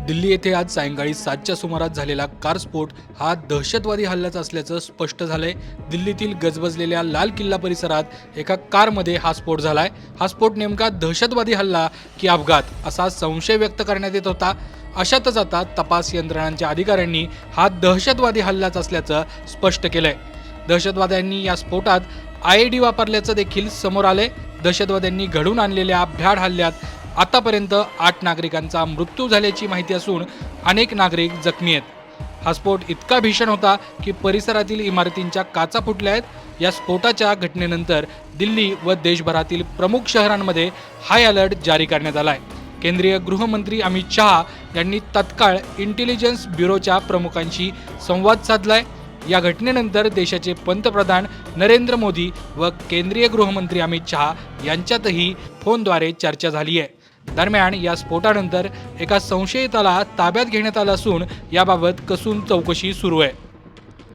दिल्ली येथे आज सायंकाळी 7च्या सुमारास झालेला कार स्फोट हा दहशतवादी हल्ल्याचा असल्याचं स्पष्ट झालंय। दिल्लीतील गजबजलेल्या लाल किल्ला परिसरात एका कारमध्ये हा स्फोट झालाय। हा स्फोट नेमका दहशतवादी हल्ला की अपघात असा संशय व्यक्त करण्यात येत होता। अशातच आता तपास यंत्रणांच्या अधिकाऱ्यांनी हा दहशतवादी हल्लाच असल्याचं स्पष्ट केलंय। दहशतवाद्यांनी या स्फोटात IED वापरल्याचं देखील समोर आलंय। दहशतवाद्यांनी घडवून आणलेल्या भ्याड हल्ल्यात आतापर्यंत 8 नागरिकांचा मृत्यू झाल्याची माहिती असून अनेक नागरिक जखमी आहेत। हा स्फोट इतका भीषण होता की परिसरातील इमारतींच्या काचा फुटल्या आहेत। या स्फोटाच्या घटनेनंतर दिल्ली व देशभरातील प्रमुख शहरांमध्ये हाय अलर्ट जारी करण्यात आलाय। केंद्रीय गृहमंत्री अमित शहा यांनी तत्काळ इंटेलिजन्स ब्युरोच्या प्रमुखांशी संवाद साधलाय। या घटनेनंतर देशाचे पंतप्रधान नरेंद्र मोदी व केंद्रीय गृहमंत्री अमित शहा यांच्यातही फोनद्वारे चर्चा झाली आहे। दरम्यान या स्फोटानंतर एका संशयिताला ताब्यात घेण्यात आलं असून याबाबत कसून चौकशी सुरू आहे।